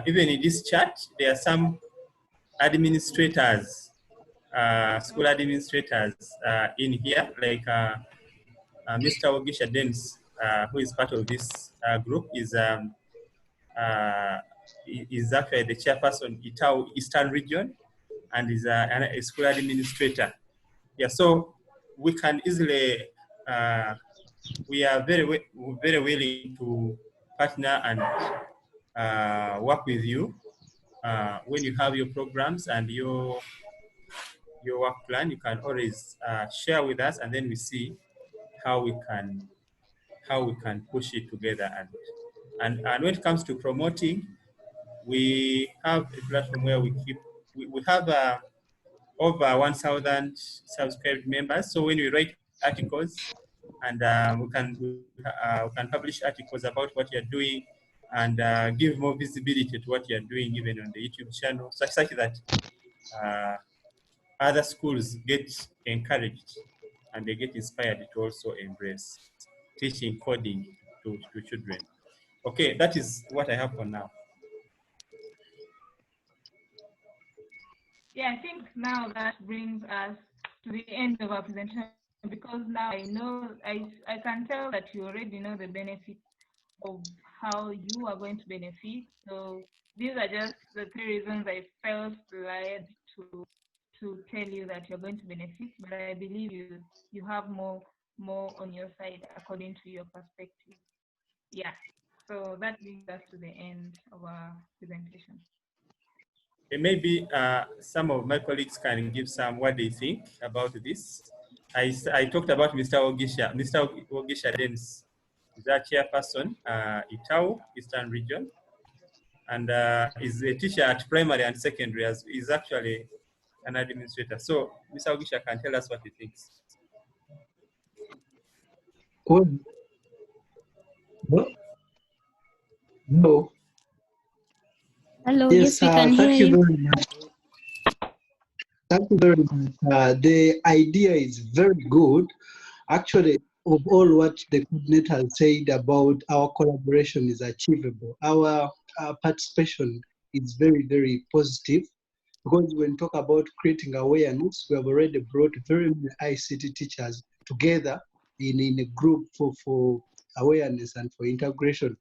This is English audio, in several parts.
even in this chat, there are some administrators, school administrators in here, like Mr. Ogisha Dennis, who is part of this group, is actually the chairperson ITAU Eastern Region, and is a school administrator. Yeah, so we can easily, we are very willing to partner and work with you when you have your programs and your work plan. You can always share with us, and then we see how we can push it together. And when it comes to promoting, we have a platform where we have over 1,000 subscribed members. So when we write articles, and we can publish articles about what you're doing, and give more visibility to what you're doing, even on the YouTube channel, such that other schools get encouraged and they get inspired to also embrace teaching coding to children. Okay, that is what I have for now. Yeah, I think now that brings us to the end of our presentation, because now I know, I can tell that you already know the benefits of how you are going to benefit. So these are just the 3 reasons I felt led to tell you that you're going to benefit, but I believe you have more on your side according to your perspective. Yeah, so that brings us to the end of our presentation. Maybe some of my colleagues can give some what they think about this. I talked about Mr. Ogisha. Mr. Ogisha Dennis is our chairperson, ITAU Eastern Region, and is a teacher at primary and secondary. Is actually an administrator. So Mr. Ogisha can tell us what he thinks. Good. No. Hello, yes, we can thank hear you very much. Thank you very much. The idea is very good. Actually, of all what the coordinator said about our collaboration is achievable. Our participation is very, very positive, because when we talk about creating awareness, we have already brought very many ICT teachers together in a group for awareness and for integration.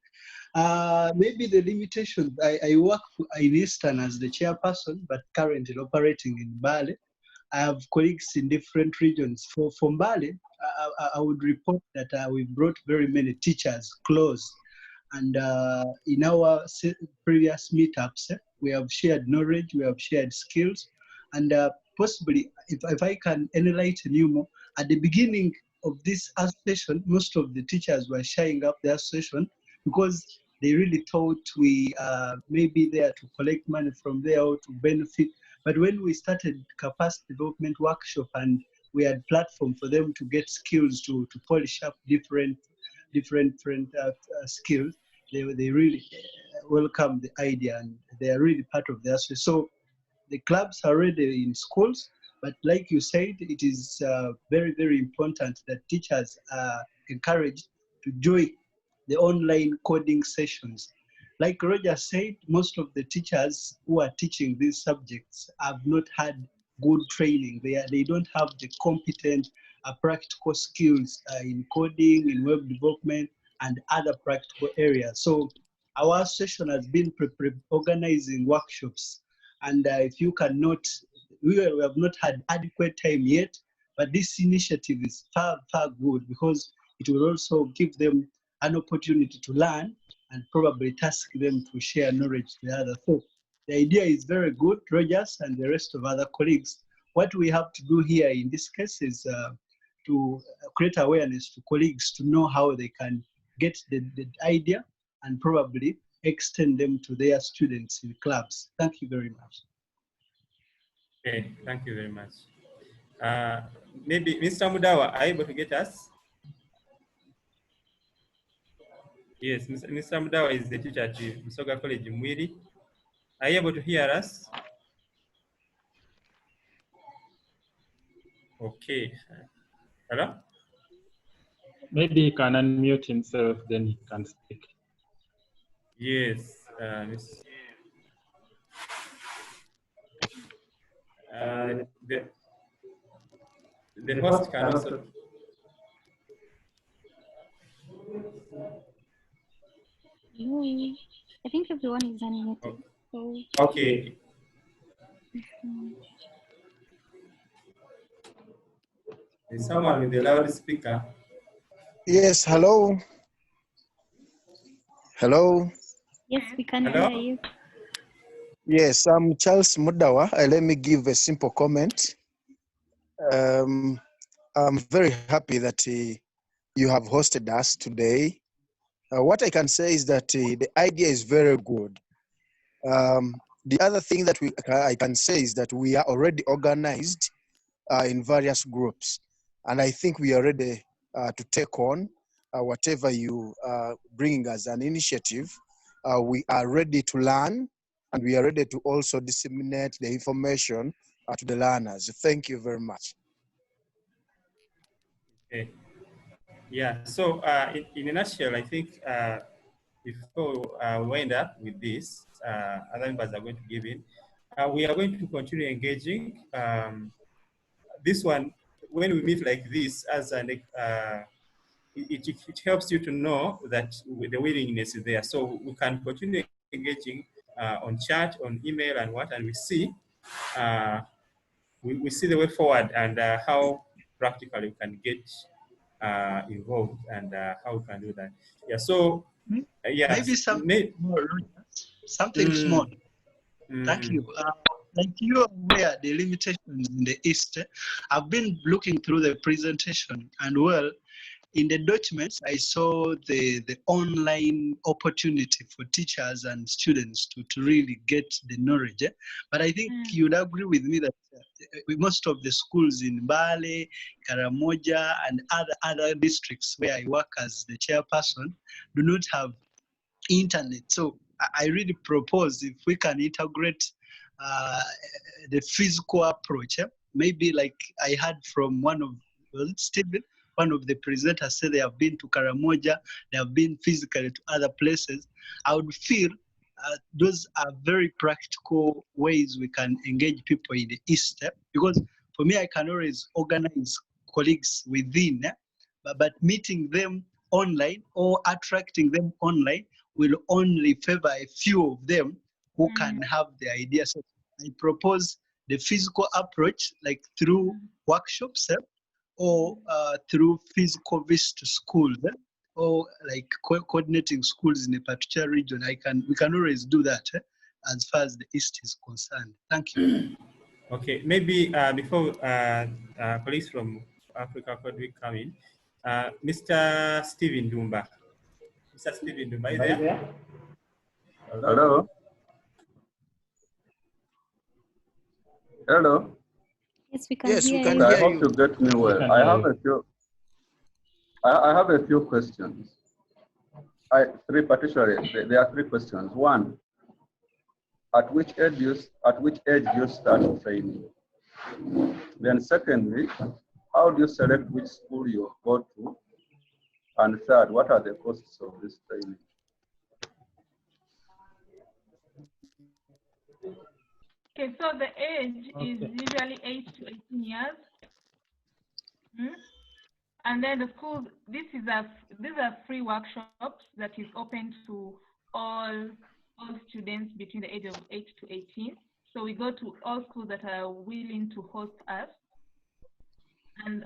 Maybe the limitations, I work in Eastern as the chairperson, but currently operating in Mbale. I have colleagues in different regions. For Mbale, I would report that we brought very many teachers close. And in our previous meetups, we have shared knowledge, we have shared skills. And possibly, if I can enlighten you more, at the beginning of this association, most of the teachers were shying up the association because they really thought we may be there to collect money from there or to benefit. But when we started capacity development workshop and we had platform for them to get skills to polish up different skills, they really welcome the idea and they are really part of the association. So the clubs are already in schools, but like you said, it is very, very important that teachers are encouraged to join the online coding sessions. Like Roger said, most of the teachers who are teaching these subjects have not had good training. They don't have the competent practical skills in coding, in web development, and other practical areas. So our session has been organizing workshops. And if you cannot, we have not had adequate time yet, but this initiative is far, far good because it will also give them an opportunity to learn and probably task them to share knowledge to the others. So the idea is very good, Rogers and the rest of other colleagues. What we have to do here in this case is to create awareness to colleagues to know how they can get the idea and probably extend them to their students in clubs. Thank you very much. Okay, thank you very much. Maybe Mr. Mudawa, are you able to get us? Yes, Mr. Mudawa is the teacher at Musoga College in Mwiri. Are you able to hear us? Okay. Hello? Maybe he can unmute himself, then he can speak. Yes, The host can also. No, I think everyone is unmuted. So, Okay. Is someone with the loudspeaker? Yes, hello. Hello. yes, we can Hello? hear you. Yes, I'm Charles Mudawa. Let me give a simple comment. I'm very happy that you have hosted us today. What I can say is that the idea is very good. The other thing that I can say is that we are already organized in various groups, and I think we are ready to take on whatever you bring as an initiative. We are ready to learn, and we are ready to also disseminate the information to the learners. Thank you very much. Okay. Yeah, so in a nutshell, I think before we wind up with this, other members are going to give in. We are going to continue engaging. This one, when we meet like this, as an it helps you to know that the willingness is there. So we can continue engaging on chat, on email, and what, and we see we see the way forward and how practically we can get involved and how we can do that. Yeah. So yeah. Maybe something more, something small. Thank you. Like you are aware the limitations in the East. I've been looking through the presentation, and well, in the documents, I saw the online opportunity for teachers and students to really get the knowledge. But I think you'd agree with me that most of the schools in Bale, Karamoja, and other districts where I work as the chairperson do not have internet. So I really propose if we can integrate the physical approach. Maybe like I heard from Stephen, one of the presenters said they have been to Karamoja, they have been physically to other places. I would feel those are very practical ways we can engage people in the East. Because for me, I can always organize colleagues within, but meeting them online or attracting them online will only favor a few of them who can have the idea. So I propose the physical approach, like through workshops or through physical visits to schools, or like coordinating schools in a particular region. We can always do that as far as the East is concerned. Thank you. Okay, maybe before colleagues from Africa could we come in, Mr. Stephen Dumba. Mr. Stephen Dumba, are you there? Hello. Hello. Yes, we can Yes, hear we can you. I hear hope you. you get me well. I have a few. I have a few questions. Particularly, there are three questions. One, at which age do you start training? Then secondly, how do you select which school you go to? And third, what are the costs of this training? Okay, so the age is usually 8 to 18 years. And then the schools, these are free workshops that is open to all students between the age of 8 to 18. So we go to all schools that are willing to host us, and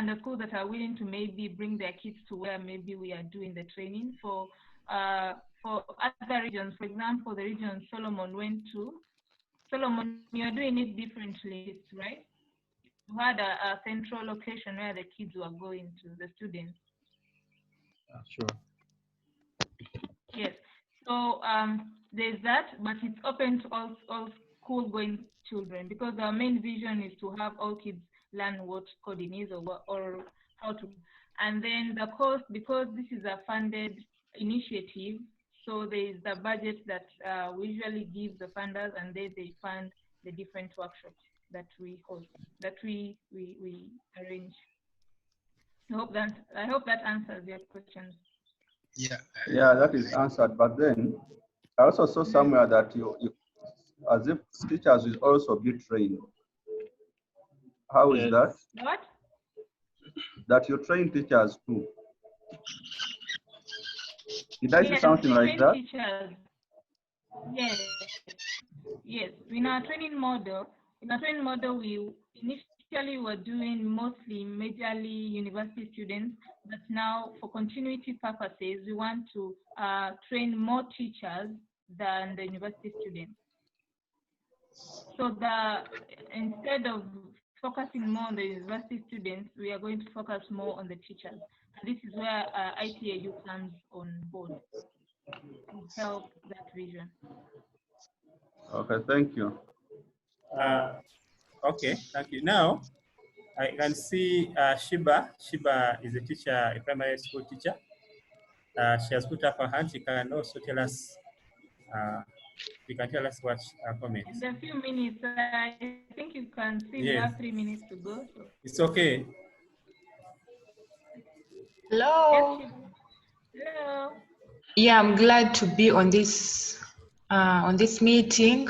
the schools that are willing to maybe bring their kids to where maybe we are doing the training. For other regions, for example, the region Solomon went to. Solomon, you're doing it differently, right? You had a central location where the kids were going to, the students. Sure. Yes. So there's that, but it's open to all school-going children, because our main vision is to have all kids learn what coding is or how to. And then the cost, because this is a funded initiative, so there is the budget that we usually give the funders, and then they fund the different workshops that we host, that we arrange. I hope that answers your questions. Yeah, that is answered. But then I also saw somewhere that you as if teachers will also be trained. How is Yes. that? What? That you train teachers too. Did I say Yes, something we like train that? teachers. Yes, yes. In our training model, we initially were doing mostly majorly university students, but now for continuity purposes, we want to train more teachers than the university students. So instead of focusing more on the university students, we are going to focus more on the teachers. And this is where ITAU comes on board to help that vision. Okay, thank you. Okay, thank you. Now, I can see Shiba. Shiba is a teacher, a primary school teacher. She has put up her hand. She can also tell us, you can tell us what comments. In a few minutes, I think you can see we Yes. have 3 minutes to go. So. It's okay. Hello. Yes, hello. Yeah, I'm glad to be on this meeting.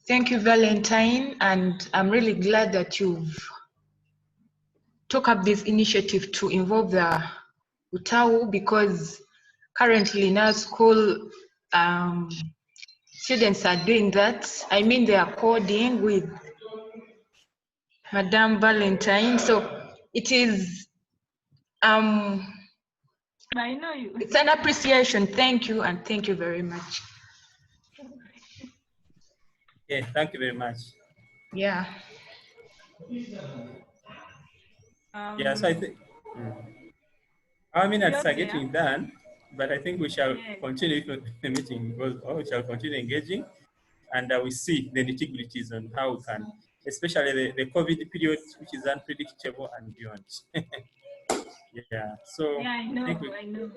Thank you, Valentine, and I'm really glad that you've took up this initiative to involve the ITAU, because currently in our school, students are doing that. I mean, they are coding with Madame Valentine, so it is I know you. it's an appreciation. Thank you, and thank you very much. Yeah, thank you very much. Yeah. Yeah, so I think our minutes are Georgia? getting done, but I think we shall Yes. continue with the meeting because we shall continue engaging, and we see the nitty-gritties on how we can, especially the COVID period, which is unpredictable and beyond. Yeah, so Yeah, I know, think we, I know.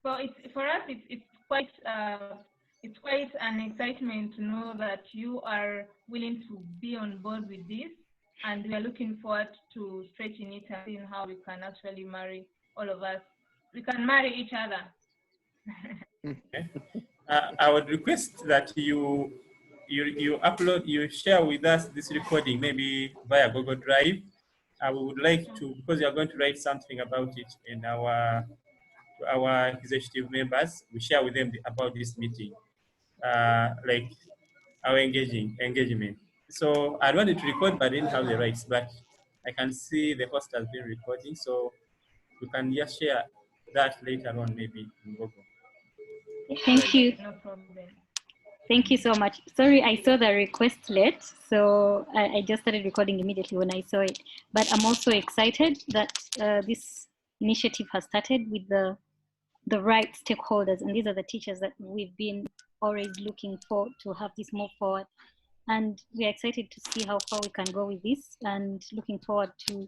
So for us, it's quite an excitement to know that you are willing to be on board with this, and we are looking forward to stretching it and seeing how we can actually marry all of us. We can marry each other. okay. I would request that you upload, you share with us this recording, maybe via Google Drive. We would like to, because you are going to write something about it in our executive members, we share with them about this meeting, like our engagement. So I wanted to record, but I didn't have the rights, but I can see the host has been recording, so we can just share that later on, maybe in Google. Thank you. No problem. Thank you so much. Sorry, I saw the request late, so I just started recording immediately when I saw it. But I'm also excited that this initiative has started with the right stakeholders, and these are the teachers that we've been always looking for to have this move forward. And we're excited to see how far we can go with this, and looking forward to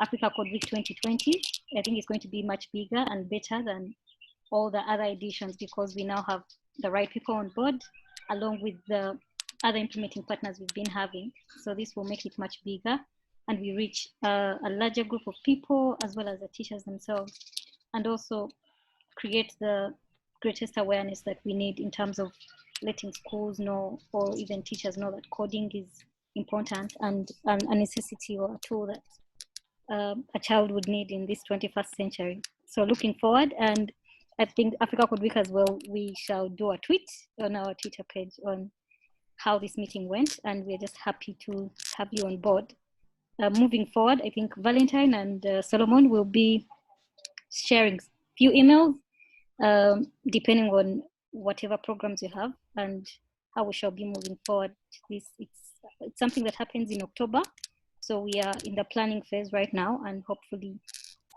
Africa Code Week 2020. I think it's going to be much bigger and better than all the other editions, because we now have the right people on board, along with the other implementing partners we've been having. So this will make it much bigger, and we reach a larger group of people, as well as the teachers themselves, and also create the greatest awareness that we need in terms of letting schools know, or even teachers know, that coding is important and a necessity or a tool that a child would need in this 21st century. So looking forward, and I think Africa Code Week as well, we shall do a tweet on our Twitter page on how this meeting went, and we're just happy to have you on board. Moving forward, I think Valentine and Solomon will be sharing few emails, depending on whatever programs you have and how we shall be moving forward. It's something that happens in October, so we are in the planning phase right now, and hopefully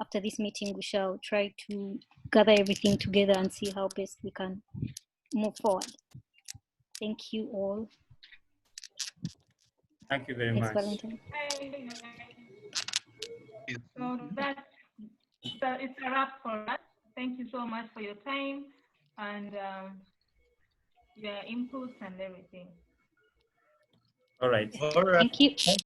after this meeting we shall try to gather everything together and see how best we can move forward. Thank you all. Thank you very Thanks, much. Valentine. So it's a wrap for us. Thank you so much for your time and your inputs and everything. All right. All right. Thank you. Thank